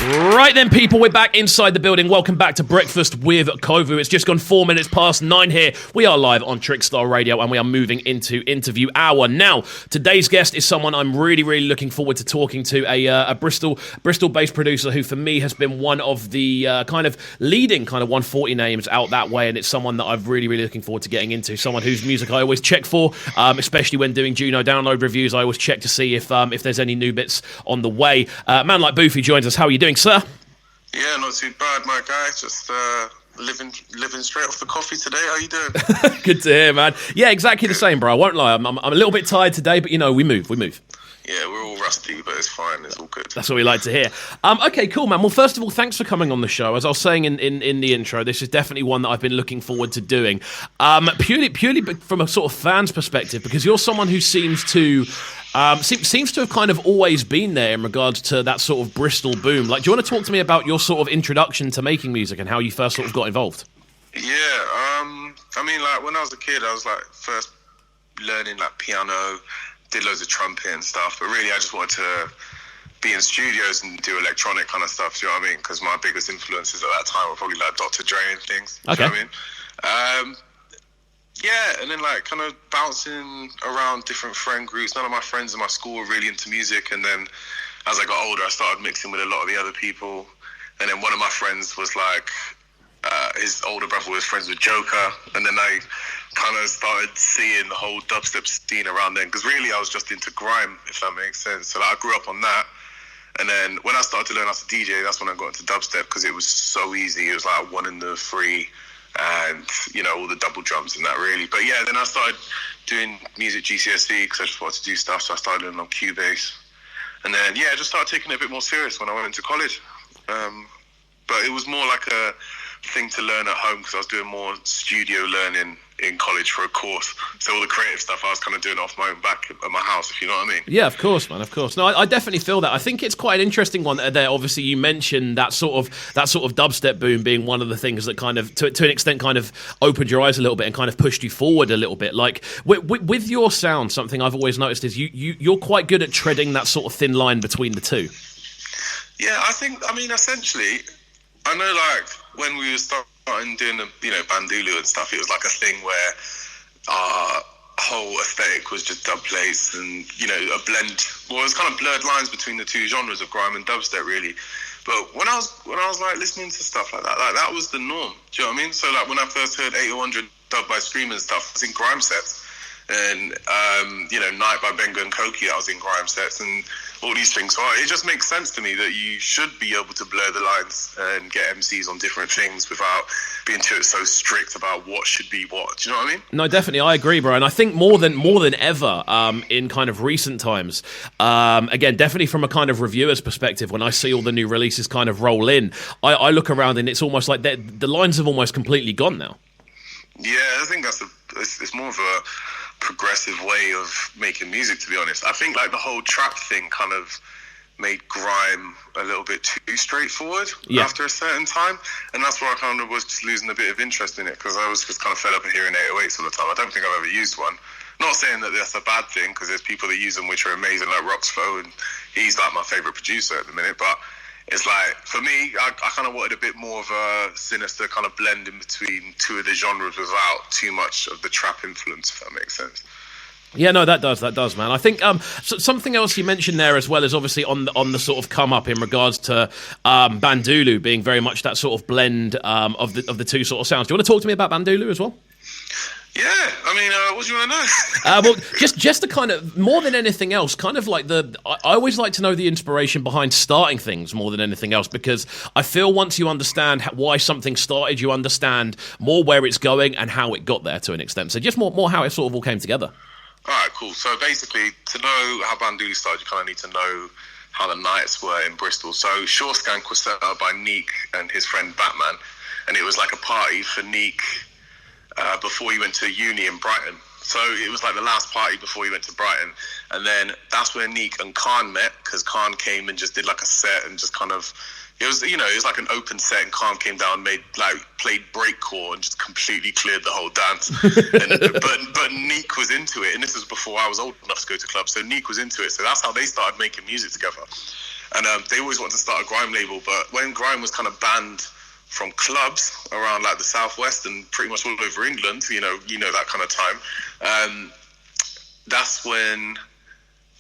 Right then, people, we're back inside the building. Welcome back to Breakfast with KXVU. It's just gone 4 minutes past 9 here. We are live on Trickstar Radio, and we are moving into interview hour. Now, today's guest is someone I'm really, really looking forward to talking to, a Bristol-based producer who, for me, has been one of the kind of leading kind of 140 names out that way, and it's someone that I'm really, really looking forward to getting into, someone whose music I always check for, especially when doing Juno download reviews. I always check to see if there's any new bits on the way. A man like Boofy joins us. How are you doing, sir? Yeah, not too bad, my guy. Just living straight off the coffee today. How you doing? Good to hear, man. Yeah, exactly the same, bro. I won't lie. I'm a little bit tired today, but, you know, we move. Yeah, we're all rusty, but it's fine. It's all good. That's what we like to hear. Okay, cool, man. Well, first of all, thanks for coming on the show. As I was saying in the intro, this is definitely one that I've been looking forward to doing. Purely from a sort of fan's perspective, because you're someone who seems to have kind of always been there in regards to that sort of Bristol boom. Like, do you want to talk to me about your sort of introduction to making music and how you first sort of got involved? Yeah, I mean, like, when I was a kid, I was, like, first learning, like, piano, did loads of trumpet and stuff, but really I just wanted to be in studios and do electronic kind of stuff, do you know what I mean? Because my biggest influences at that time were probably, like, Dr. Dre and things, do you know what I mean? Yeah, and then like kind of bouncing around different friend groups. None of my friends in my school were really into music, and then as I got older, I started mixing with a lot of the other people. And then one of my friends was like, his older brother was friends with Joker, and then I kind of started seeing the whole dubstep scene around then, because really I was just into grime, if that makes sense. So like, I grew up on that. And then when I started to learn how to DJ, that's when I got into dubstep, because it was so easy. It was like 1 in the 3. And, you know, all the double drums and that, really. But yeah, then I started doing music GCSE because I just wanted to do stuff, so I started learning on Cubase. And then, yeah, I just started taking it a bit more serious when I went into college. But it was more like a thing to learn at home because I was doing more studio learning in college for a course. So all the creative stuff I was kind of doing off my own back at my house, if you know what I mean. Yeah, of course, man, of course. No, I definitely feel that. I think it's quite an interesting one there. Obviously, you mentioned that sort of dubstep boom being one of the things that kind of, to an extent, kind of opened your eyes a little bit and kind of pushed you forward a little bit. Like, with your sound, something I've always noticed is you're quite good at treading that sort of thin line between the two. Yeah, I mean, essentially, I know, like, when we were starting doing the, you know, Bandulu and stuff, it was like a thing where our whole aesthetic was just dub plates and, you know, a blend. Well, it was kind of blurred lines between the two genres of grime and dubstep, really. But when I was like listening to stuff like that was the norm. Do you know what I mean? So like when I first heard 801 Dub by Scream and stuff, I was in grime sets. And, you know, Night by Benga and Koki, I was in grime sets and all these things. So it just makes sense to me that you should be able to blur the lines and get MCs on different things without being so strict about what should be what. Do you know what I mean? No, definitely. I agree, bro. And I think more than ever in kind of recent times, again, definitely from a kind of reviewer's perspective, when I see all the new releases kind of roll in, I look around and it's almost like the lines have almost completely gone now. Yeah, I think it's more of a progressive way of making music, to be honest. I think like the whole trap thing kind of made grime a little bit too straightforward after a certain time, and that's where I kind of was just losing a bit of interest in it, because I was just kind of fed up of hearing 808s all the time. I don't think I've ever used one. Not saying that that's a bad thing, because there's people that use them which are amazing, like Roxfo, and he's like my favourite producer at the minute, but it's like, for me, I kind of wanted a bit more of a sinister kind of blend in between two of the genres without too much of the trap influence, if that makes sense. Yeah, no, that does, man. I think something else you mentioned there as well is obviously on the sort of come up in regards to Bandulu being very much that sort of blend of the two sort of sounds. Do you want to talk to me about Bandulu as well? Yeah, I mean, what do you want to know? Well, just to kind of, more than anything else, kind of like I always like to know the inspiration behind starting things more than anything else, because I feel once you understand why something started, you understand more where it's going and how it got there to an extent. So just more how it sort of all came together. All right, cool. So basically, to know how Bandulu started, you kind of need to know how the nights were in Bristol. So Shore Skank was set up by Neek and his friend Batman, and it was like a party for Neek before he went to uni in Brighton. So it was like the last party before he went to Brighton. And then that's where Neek and Khan met, because Khan came and just did like a set and just kind of, it was like an open set, and Khan came down, played breakcore and just completely cleared the whole dance. But Neek was into it, and this was before I was old enough to go to clubs, so Neek was into it. So that's how they started making music together. And they always wanted to start a grime label, but when grime was kind of banned from clubs around like the southwest and pretty much all over England, you know that kind of time. That's when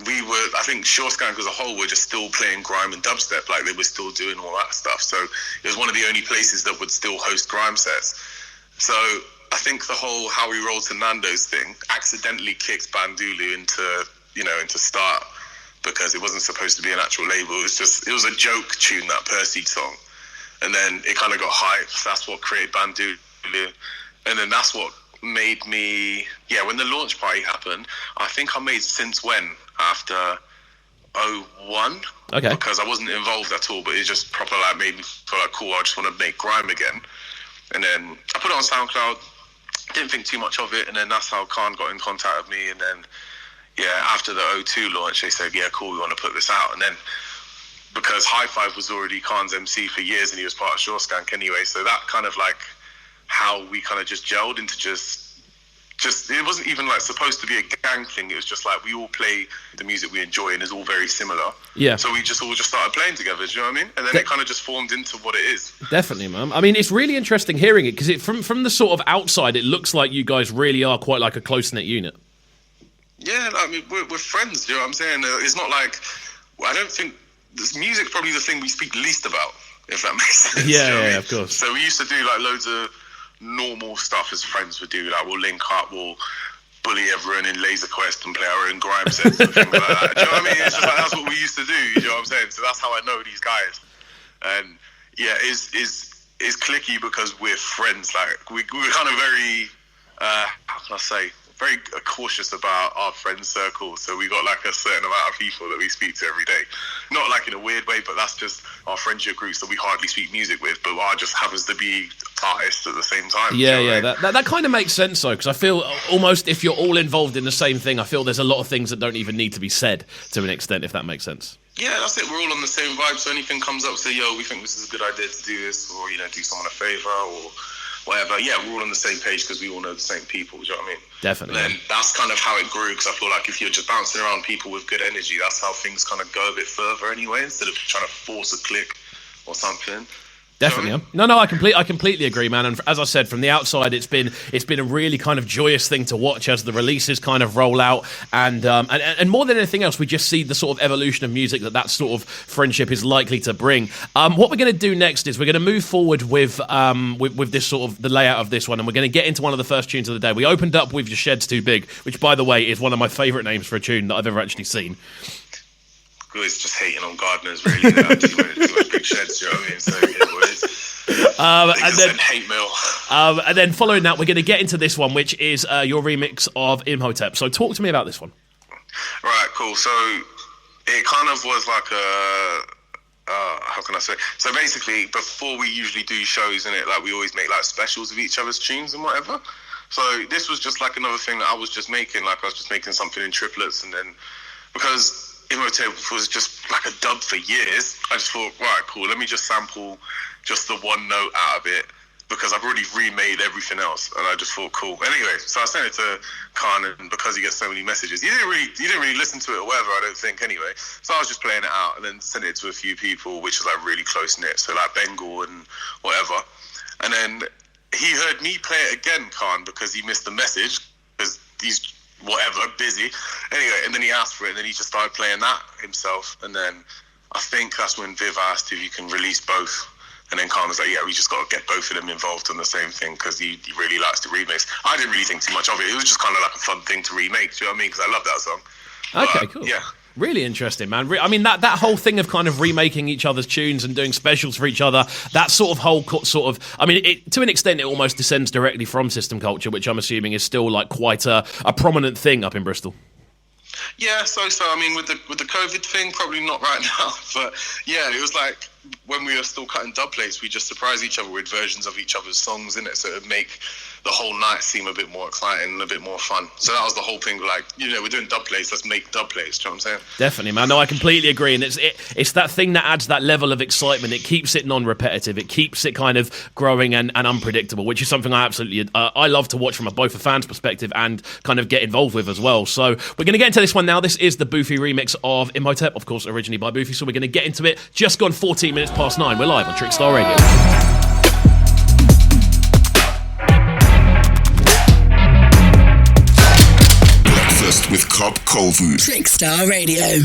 we were, I think Shore Skank as a whole were just still playing grime and dubstep, like they were still doing all that stuff. So it was one of the only places that would still host grime sets. So I think the whole How We Roll to Nando's thing accidentally kicked Bandulu into start, because it wasn't supposed to be an actual label. It was a joke tune, that Percy song. And then it kind of got hyped. That's what created Bandulu. And then that's what made me, when the launch party happened, I think I made Since When after 01. Okay. Because I wasn't involved at all, but it just proper like made me feel like, cool, I just want to make grime again. And then I put it on SoundCloud, didn't think too much of it, and then that's how Khan got in contact with me. And then, after the 02 launch, they said, cool, we want to put this out. And then, because High Five was already Khan's MC for years and he was part of Shore Skank anyway, so that kind of like how we kind of just gelled into just it wasn't even like supposed to be a gang thing. It was just like we all play the music we enjoy and it's all very similar. Yeah. So we just all started playing together, do you know what I mean? And then it kind of just formed into what it is. Definitely, man. I mean, it's really interesting hearing it, because from the sort of outside, it looks like you guys really are quite like a close-knit unit. Yeah, I mean, we're friends, do you know what I'm saying? It's not like, I don't think, this music's probably the thing we speak least about, if that makes sense. Yeah, of course. So we used to do like loads of normal stuff as friends would do. Like we'll link up, we'll bully everyone in Laser Quest and play our own grime sets and things like that. Do you know what I mean? It's just like, that's what we used to do. You know what I'm saying? So that's how I know these guys. And it's clicky because we're friends. Like we're kind of very, how can I say? Very cautious about our friend circle, so we got like a certain amount of people that we speak to every day. Not like in a weird way, but that's just our friendship groups that we hardly speak music with, but our just happens to be artists at the same time. That kind of makes sense though, because I feel almost if you're all involved in the same thing, I feel there's a lot of things that don't even need to be said to an extent, if that makes sense. Yeah, that's it. We're all on the same vibe, so anything comes up, say, we think this is a good idea to do this, or do someone a favor, or whatever. We're all on the same page because we all know the same people. Do you know what I mean? Definitely. And then that's kind of how it grew, because I feel like if you're just bouncing around people with good energy, that's how things kind of go a bit further anyway, instead of trying to force a click or something. Definitely. No, I completely agree, man. And as I said, from the outside, it's been a really kind of joyous thing to watch as the releases kind of roll out, and more than anything else, we just see the sort of evolution of music that sort of friendship is likely to bring. What we're going to do next is we're going to move forward with this sort of the layout of this one, and we're going to get into one of the first tunes of the day. We opened up with Your Shed's Too Big, which, by the way, is one of my favourite names for a tune that I've ever actually seen. It's just hating on gardeners, really. They have too much big sheds, you know what I mean? So, what is. And then hate mail. And then following that, we're going to get into this one, which is your remix of Imhotep. So talk to me about this one. Right, cool. So it kind of was like how can I say? So basically, before we usually do shows, in it, like we always make like specials of each other's tunes and whatever. So this was just like another thing that I was just making. Like I was just making something in triplets, and then because Imhotep was just like a dub for years, I just thought, right, cool, let me just sample just the one note out of it, because I've already remade everything else, and I just thought, cool. Anyway, so I sent it to Khan, and because he gets so many messages, he didn't really listen to it or whatever, I don't think, anyway. So I was just playing it out, and then sent it to a few people, which is like really close knit, so like Bengal and whatever. And then he heard me play it again, Khan, because he missed the message, because he's busy. Anyway, and then he asked for it, and then he just started playing that himself. And then I think that's when Viv asked if you can release both. And then Khan was like, we just got to get both of them involved on the same thing, because he really likes to remix. I didn't really think too much of it. It was just kind of like a fun thing to remake, do you know what I mean? Because I love that song. Okay, cool. Yeah. Really interesting, man. I mean, that whole thing of kind of remaking each other's tunes and doing specials for each other, that sort of whole I mean, to an extent, it almost descends directly from System Culture, which I'm assuming is still like quite a prominent thing up in Bristol. Yeah, so I mean, with the COVID thing, probably not right now, but yeah, it was like when we were still cutting dub plates, we just surprise each other with versions of each other's songs, innit? So it would make the whole night seem a bit more exciting and a bit more fun. So that was the whole thing, like, you know, we're doing dub plates, let's make dub plates, do you know what I'm saying? Definitely, man. No, I completely agree. And it's that thing that adds that level of excitement. It keeps it non-repetitive. It keeps it kind of growing and unpredictable, which is something I absolutely I love to watch from both a fan's perspective and kind of get involved with as well. So we're going to get into this one now. This is the Boofy remix of Imhotep, of course, originally by Boofy. So we're going to get into it. Just gone 14 minutes past 9. We're live on Trickstar Radio. With CubCamTV. Trickstar Radio.